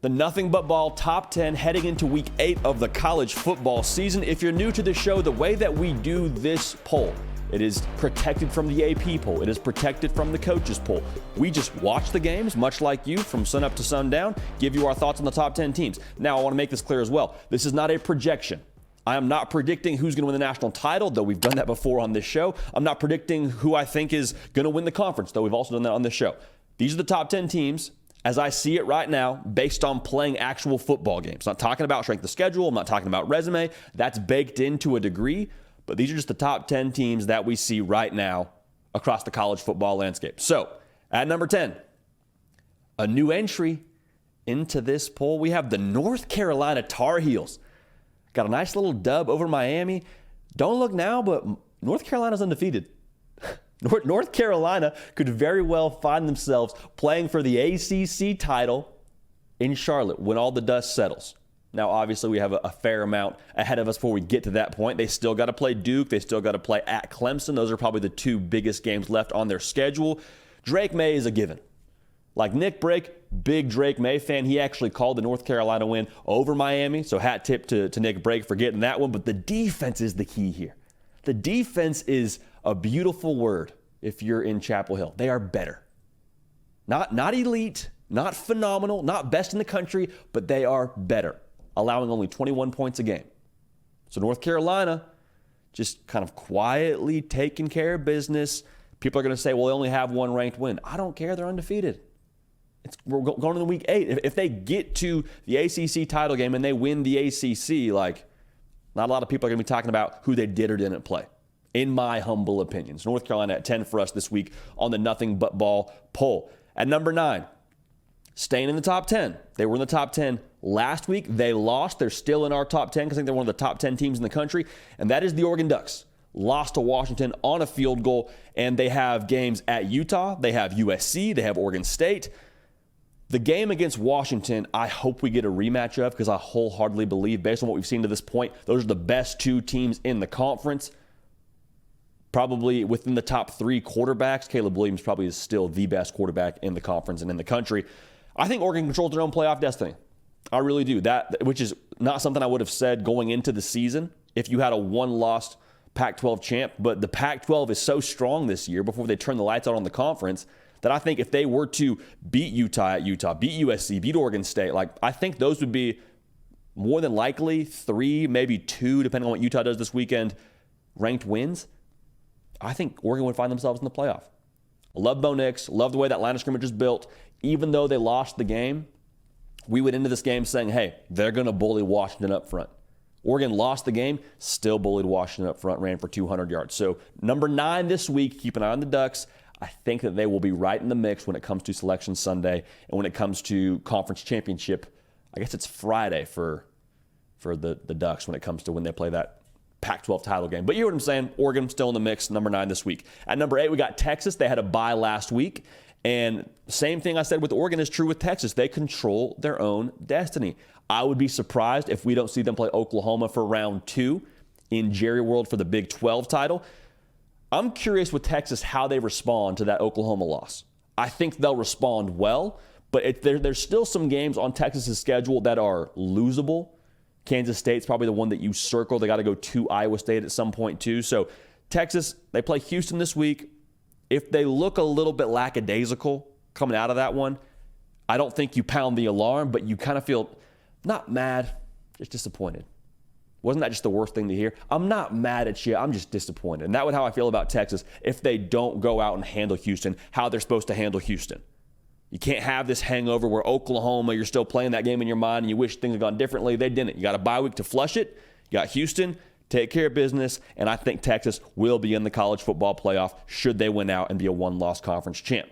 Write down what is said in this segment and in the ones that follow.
The Nothing But Ball Top 10 heading into Week 8 of the college football season. If you're new to the show, the way that we do this poll, it is protected from the AP poll. It is protected from the coaches poll. We just watch the games, much like you, from sun up to sundown, give you our thoughts on the top 10 teams. Now, I want to make this clear as well. This is not a projection. I am not predicting who's going to win the national title, though we've done that before on this show. I'm not predicting who I think is going to win the conference, though we've also done that on this show. These are the top 10 teams as I see it right now, based on playing actual football games. I'm not talking about strength of schedule. I'm not talking about resume. That's baked into a degree. But these are just the top 10 teams that we see right now across the college football landscape. So, at number 10, a new entry into this poll. We have the North Carolina Tar Heels. Got a nice little dub over Miami. Don't look now, but North Carolina's undefeated. North Carolina could very well find themselves playing for the ACC title in Charlotte when all the dust settles. Now, obviously, we have a fair amount ahead of us before we get to that point. They still got to play Duke. They still got to play at Clemson. Those are probably the two biggest games left on their schedule. Drake May is a given. Like Nick Brake, big Drake May fan. He actually called the North Carolina win over Miami. So hat tip to Nick Brake for getting that one. But the defense is the key here. The defense is a beautiful word if you're in Chapel Hill. They are better. Not elite, not phenomenal, not best in the country, but they are better, allowing only 21 points a game. So North Carolina just kind of quietly taking care of business. People are going to say, well, they only have one ranked win. I don't care. They're undefeated. We're going into Week 8. If they get to the ACC title game and they win the ACC, not a lot of people are going to be talking about who they did or didn't play, in my humble opinions. North Carolina at 10 for us this week on the Nothing But Ball poll. At number 9, staying in the top 10. They were in the top 10 last week. They lost. They're still in our top 10 because I think they're one of the top 10 teams in the country, and that is the Oregon Ducks. Lost to Washington on a field goal, and they have games at Utah. They have USC. They have Oregon State. The game against Washington, I hope we get a rematch of because I wholeheartedly believe, based on what we've seen to this point, those are the best two teams in the conference. Probably within the top 3 quarterbacks. Caleb Williams probably is still the best quarterback in the conference and in the country. I think Oregon controls their own playoff destiny. I really do. That, which is not something I would have said going into the season if you had a one-loss Pac-12 champ. But the Pac-12 is so strong this year before they turn the lights out on the conference that I think if they were to beat Utah at Utah, beat USC, beat Oregon State, I think those would be more than likely 3, maybe 2, depending on what Utah does this weekend, ranked wins. I think Oregon would find themselves in the playoff. I love Bo Nix. Love the way that line of scrimmage is built. Even though they lost the game, we went into this game saying, hey, they're going to bully Washington up front. Oregon lost the game, still bullied Washington up front, ran for 200 yards. So number 9 this week, keep an eye on the Ducks. I think that they will be right in the mix when it comes to Selection Sunday and when it comes to conference championship. I guess it's Friday for the Ducks when it comes to when they play that Pac-12 title game. But you hear what I'm saying. Oregon still in the mix, number 9 this week. At number 8, we got Texas. They had a bye last week. And same thing I said with Oregon is true with Texas. They control their own destiny. I would be surprised if we don't see them play Oklahoma for round 2 in Jerry World for the Big 12 title. I'm curious with Texas how they respond to that Oklahoma loss. I think they'll respond well, but there's still some games on Texas's schedule that are losable. Kansas State's probably the one that you circle. They got to go to Iowa State at some point too. So Texas, they play Houston this week. If they look a little bit lackadaisical coming out of that one, I don't think you pound the alarm, but you kind of feel not mad, just disappointed. Wasn't that just the worst thing to hear? I'm not mad at you. I'm just disappointed. And that would how I feel about Texas if they don't go out and handle Houston how they're supposed to handle Houston. You can't have this hangover where Oklahoma, you're still playing that game in your mind and you wish things had gone differently. They didn't. You got a bye week to flush it. You got Houston, take care of business, and I think Texas will be in the college football playoff should they win out and be a one-loss conference champ.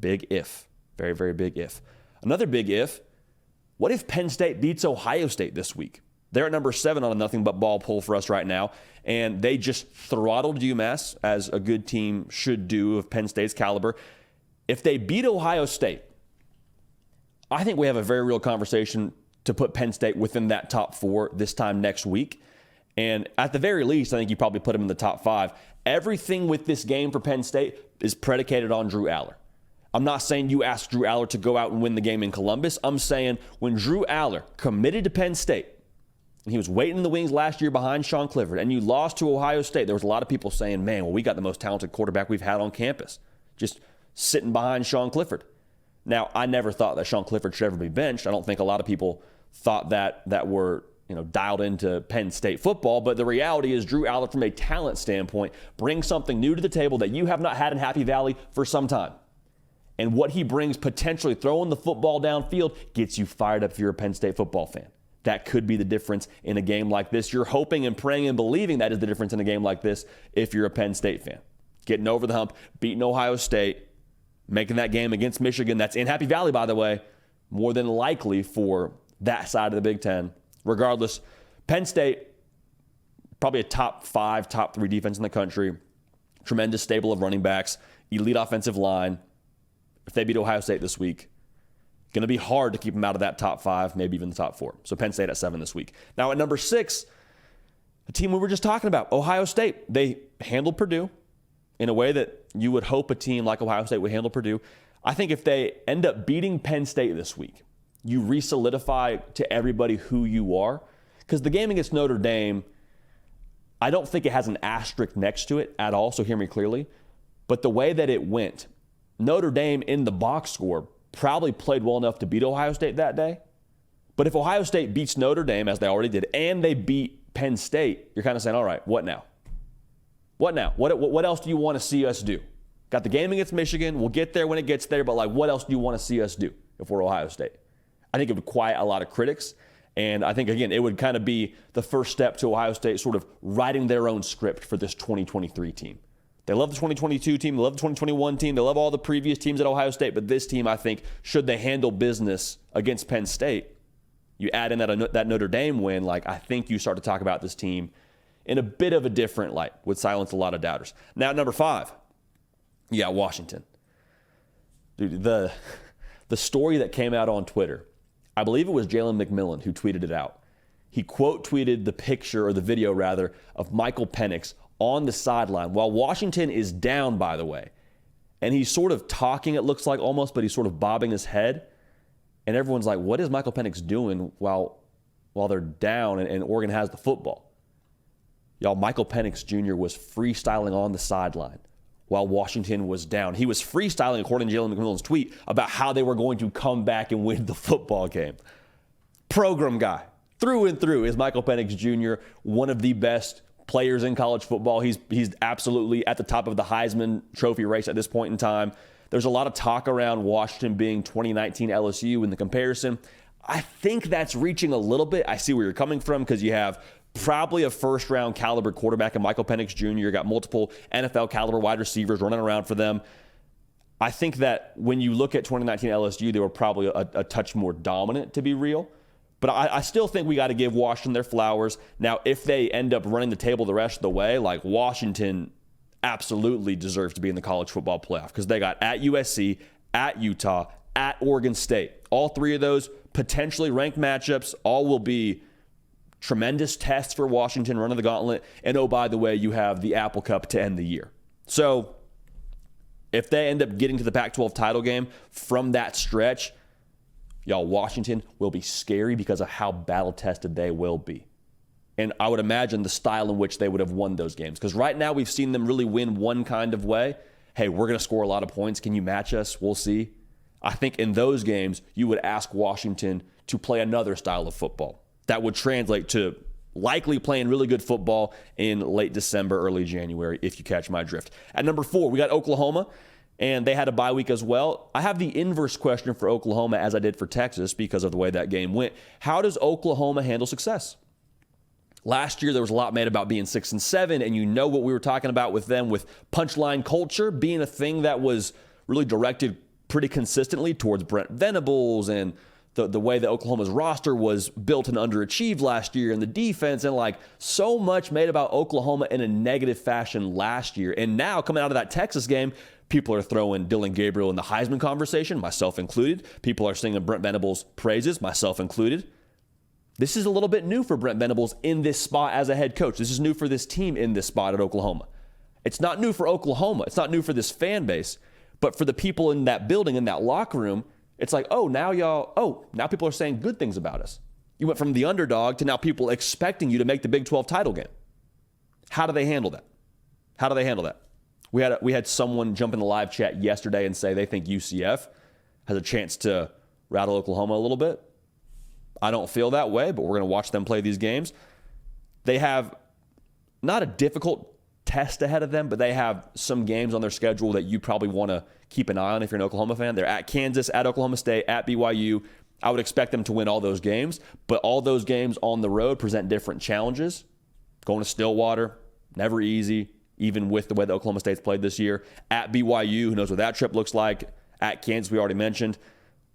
Big if. Very, very big if. Another big if, what if Penn State beats Ohio State this week? They're at number 7 on a Nothing But Ball poll for us right now, and they just throttled UMass, as a good team should do of Penn State's caliber. If they beat Ohio State, I think we have a very real conversation to put Penn State within that top 4 this time next week. And at the very least, I think you probably put them in the top 5. Everything with this game for Penn State is predicated on Drew Aller. I'm not saying you ask Drew Aller to go out and win the game in Columbus. I'm saying when Drew Aller committed to Penn State, and he was waiting in the wings last year behind Sean Clifford, and you lost to Ohio State, there was a lot of people saying, man, well, we got the most talented quarterback we've had on campus, just sitting behind Sean Clifford. Now, I never thought that Sean Clifford should ever be benched. I don't think a lot of people thought that were dialed into Penn State football, but the reality is Drew Aller, from a talent standpoint, brings something new to the table that you have not had in Happy Valley for some time. And what he brings, potentially throwing the football downfield, gets you fired up if you're a Penn State football fan. That could be the difference in a game like this. You're hoping and praying and believing that is the difference in a game like this if you're a Penn State fan. Getting over the hump, beating Ohio State, making that game against Michigan, that's in Happy Valley, by the way, more than likely for that side of the Big Ten. Regardless, Penn State, probably a top 5, top 3 defense in the country, tremendous stable of running backs, elite offensive line. If they beat Ohio State this week, going to be hard to keep them out of that top 5, maybe even the top 4. So Penn State at 7 this week. Now at number 6, a team we were just talking about, Ohio State. They handled Purdue in a way that you would hope a team like Ohio State would handle Purdue. I think if they end up beating Penn State this week, you re-solidify to everybody who you are. Because the game against Notre Dame, I don't think it has an asterisk next to it at all, so hear me clearly. But the way that it went, Notre Dame in the box score probably played well enough to beat Ohio State that day. But if Ohio State beats Notre Dame, as they already did, and they beat Penn State, you're kind of saying, all right, what now? What now? What else do you want to see us do? Got the game against Michigan. We'll get there when it gets there, but what else do you want to see us do if we're Ohio State? I think it would quiet a lot of critics. And I think, again, it would kind of be the first step to Ohio State sort of writing their own script for this 2023 team. They love the 2022 team. They love the 2021 team. They love all the previous teams at Ohio State. But this team, I think, should they handle business against Penn State, you add in that Notre Dame win, I think you start to talk about this team in a bit of a different light, would silence a lot of doubters. Now, at number 5, you got Washington. Dude, the story that came out on Twitter, I believe it was Jalen McMillan who tweeted it out. He quote tweeted the picture, or the video rather, of Michael Penix on the sideline while Washington is down, by the way. And he's sort of talking, it looks like almost, but he's sort of bobbing his head. And everyone's like, what is Michael Penix doing while they're down and Oregon has the football? Y'all, Michael Penix Jr. was freestyling on the sideline while Washington was down. He was freestyling, according to Jalen McMillan's tweet, about how they were going to come back and win the football game. Program guy. Through and through is Michael Penix Jr., one of the best players in college football. He's absolutely at the top of the Heisman Trophy race at this point in time. There's a lot of talk around Washington being 2019 LSU in the comparison. I think that's reaching a little bit. I see where you're coming from, because you have probably a first-round caliber quarterback in Michael Penix Jr. You got multiple NFL caliber wide receivers running around for them. I think that when you look at 2019 LSU, they were probably a touch more dominant, to be real. But I still think we got to give Washington their flowers. Now, if they end up running the table the rest of the way, Washington absolutely deserves to be in the college football playoff, because they got at USC, at Utah, at Oregon State. All 3 of those potentially ranked matchups. All will be tremendous tests for Washington, running the gauntlet. And oh, by the way, you have the Apple Cup to end the year. So if they end up getting to the Pac-12 title game from that stretch, y'all, Washington will be scary because of how battle-tested they will be. And I would imagine the style in which they would have won those games. Because right now we've seen them really win one kind of way. Hey, we're going to score a lot of points. Can you match us? We'll see. I think in those games, you would ask Washington to play another style of football that would translate to likely playing really good football in late December, early January, if you catch my drift. At number 4, we got Oklahoma. And they had a bye week as well. I have the inverse question for Oklahoma, as I did for Texas, because of the way that game went. How does Oklahoma handle success? Last year, there was a lot made about being 6-7, and you know what we were talking about with them, with punchline culture being a thing that was really directed pretty consistently towards Brent Venables, and the way that Oklahoma's roster was built and underachieved last year, and the defense, and so much made about Oklahoma in a negative fashion last year. And now, coming out of that Texas game, people are throwing Dylan Gabriel in the Heisman conversation, myself included. People are singing Brent Venables' praises, myself included. This is a little bit new for Brent Venables in this spot as a head coach. This is new for this team in this spot at Oklahoma. It's not new for Oklahoma. It's not new for this fan base. But for the people in that building, in that locker room, it's like, now people are saying good things about us. You went from the underdog to now people expecting you to make the Big 12 title game. How do they handle that? We had someone jump in the live chat yesterday and say they think UCF has a chance to rattle Oklahoma a little bit. I don't feel that way, but we're going to watch them play these games. They have not a difficult test ahead of them, but they have some games on their schedule that you probably want to keep an eye on if you're an Oklahoma fan. They're at Kansas, at Oklahoma State, at BYU. I would expect them to win all those games, but all those games on the road present different challenges. Going to Stillwater, never easy, even with the way that Oklahoma State's played this year. At BYU, who knows what that trip looks like. At Kansas, we already mentioned.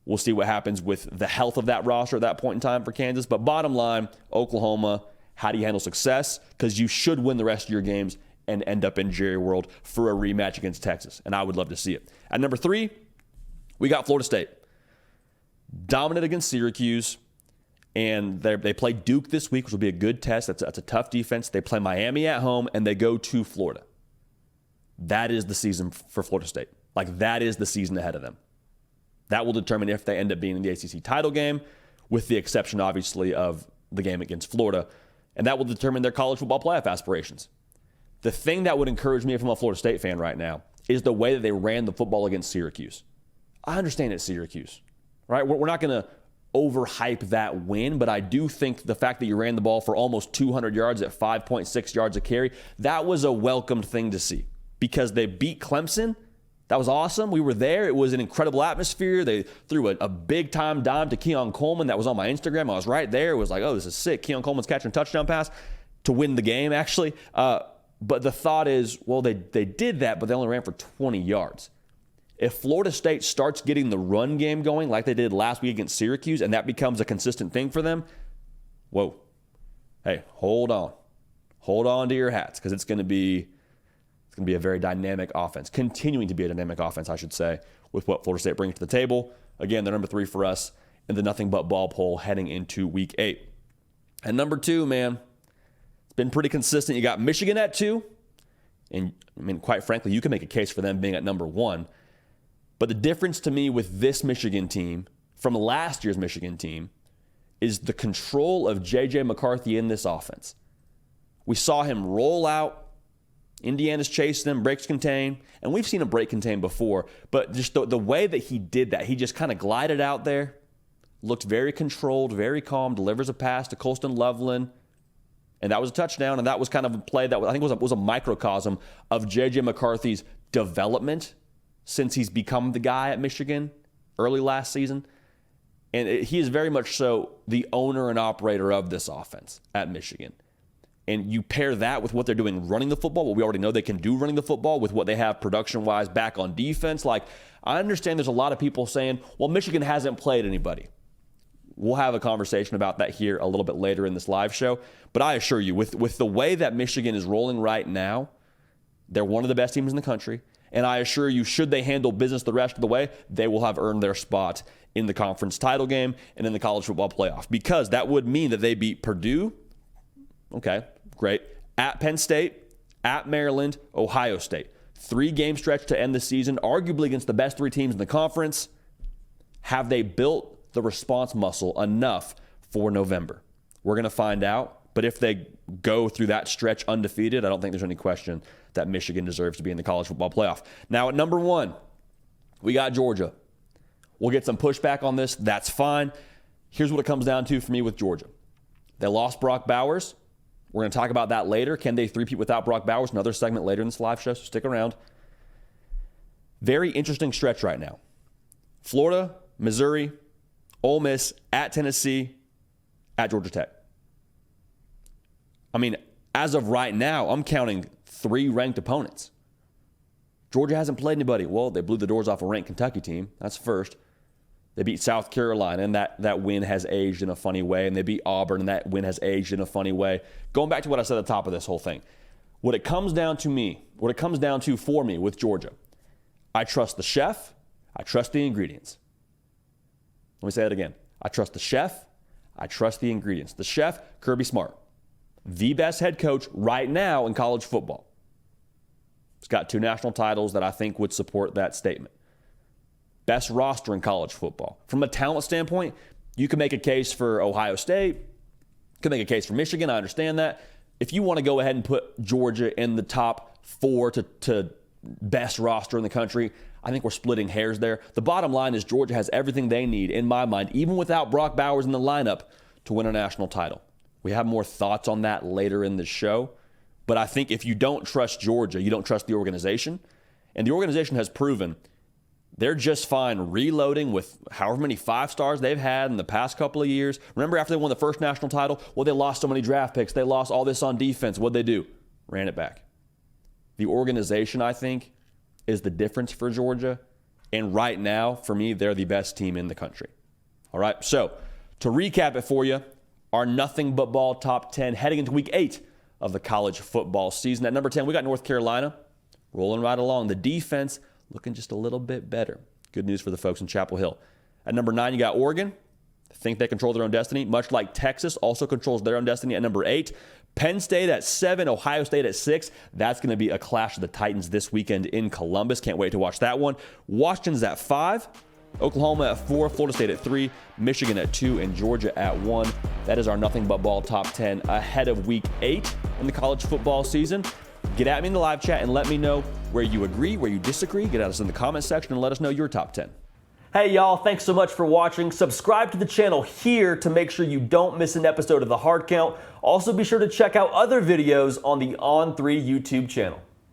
We'll see what happens with the health of that roster at that point in time for Kansas. But bottom line, Oklahoma, how do you handle success? Because you should win the rest of your games and end up in Jerry World for a rematch against Texas. And I would love to see it. At number 3, we got Florida State. Dominant against Syracuse. And they play Duke this week, which will be a good test. That's a tough defense. They play Miami at home, and they go to Florida. That is the season for Florida State. That is the season ahead of them. That will determine if they end up being in the ACC title game, with the exception, obviously, of the game against Florida. And that will determine their college football playoff aspirations. The thing that would encourage me if I'm a Florida State fan right now is the way that they ran the football against Syracuse. I understand it's Syracuse, right? We're not going to overhype that win, but I do think the fact that you ran the ball for almost 200 yards at 5.6 yards a carry, that was a welcomed thing to see because they beat Clemson. That was awesome. We were there. It was an incredible atmosphere. They threw a big-time dime to Keon Coleman. That was on my Instagram. I was right there. It was like, this is sick. Keon Coleman's catching a touchdown pass to win the game, actually. But the thought is, they did that, but they only ran for 20 yards. If Florida State starts getting the run game going like they did last week against Syracuse, and that becomes a consistent thing for them, hey, hold on. Hold on to your hats because it's going to be a very dynamic offense, continuing to be a dynamic offense, I should say, with what Florida State brings to the table. Again, they're number 3 for us in the nothing but ball poll heading into week 8. And number 2, man, it's been pretty consistent. You got Michigan at 2. And, quite frankly, you can make a case for them being at number 1. But the difference to me with this Michigan team from last year's Michigan team is the control of J.J. McCarthy in this offense. We saw him roll out. Indiana's chasing him, breaks contain, and we've seen him break contain before, but just the way that he did that, he just kind of glided out there, looked very controlled, very calm, delivers a pass to Colston Loveland, and that was a touchdown, and that was kind of a play that I think was a microcosm of J.J. McCarthy's development since he's become the guy at Michigan early last season, and he is very much so the owner and operator of this offense at Michigan. And you pair that with what they're doing running the football, what we already know they can do running the football, with what they have production-wise back on defense. I understand there's a lot of people saying, Michigan hasn't played anybody. We'll have a conversation about that here a little bit later in this live show. But I assure you, with the way that Michigan is rolling right now, they're one of the best teams in the country. And I assure you, should they handle business the rest of the way, they will have earned their spot in the conference title game and in the college football playoff. Because that would mean that they beat Purdue. Okay, great. At Penn State, at Maryland, Ohio State. 3-game stretch to end the season, arguably against the best 3 teams in the conference. Have they built the response muscle enough for November? We're going to find out. But if they go through that stretch undefeated, I don't think there's any question that Michigan deserves to be in the college football playoff. Now at number 1, we got Georgia. We'll get some pushback on this. That's fine. Here's what it comes down to for me with Georgia. They lost Brock Bowers. We're going to talk about that later. Can they three-peat without Brock Bowers? Another segment later in this live show, so stick around. Very interesting stretch right now. Florida, Missouri, Ole Miss, at Tennessee, at Georgia Tech. As of right now, I'm counting 3 ranked opponents. Georgia hasn't played anybody. Well, they blew the doors off a ranked Kentucky team. That's first. They beat South Carolina, and that win has aged in a funny way. And they beat Auburn, and that win has aged in a funny way. Going back to what I said at the top of this whole thing, what it comes down to for me with Georgia, I trust the chef, I trust the ingredients. Let me say that again. I trust the chef, I trust the ingredients. The chef, Kirby Smart, the best head coach right now in college football. It's got 2 national titles that I think would support that statement. Best roster in college football. From a talent standpoint, you can make a case for Ohio State. You can make a case for Michigan. I understand that. If you want to go ahead and put Georgia in the top 4 to best roster in the country, I think we're splitting hairs there. The bottom line is Georgia has everything they need, in my mind, even without Brock Bowers in the lineup, to win a national title. We have more thoughts on that later in the show. But I think if you don't trust Georgia, you don't trust the organization. And the organization has proven they're just fine reloading with however many 5-stars they've had in the past couple of years. Remember after they won the first national title? Well, they lost so many draft picks. They lost all this on defense. What'd they do? Ran it back. The organization, I think, is the difference for Georgia. And right now, for me, they're the best team in the country. All right, so to recap it for you, our Nothing But Ball top 10 heading into week 8 of the college football season. At number 10, we got North Carolina rolling right along. The defense looking just a little bit better. Good news for the folks in Chapel Hill. At number 9, you got Oregon. I think they control their own destiny, much like Texas also controls their own destiny. At number 8, Penn State at 7, Ohio State at 6. That's going to be a clash of the Titans this weekend in Columbus. Can't wait to watch that one. Washington's at 5, Oklahoma at 4, Florida State at 3, Michigan at 2, and Georgia at 1. That is our Nothing But Ball top 10 ahead of week 8 in the college football season. Get at me in the live chat and let me know where you agree, where you disagree. Get at us in the comment section and let us know your top 10. Hey y'all, thanks so much for watching. Subscribe to the channel here to make sure you don't miss an episode of The Hard Count. Also be sure to check out other videos on the On3 YouTube channel.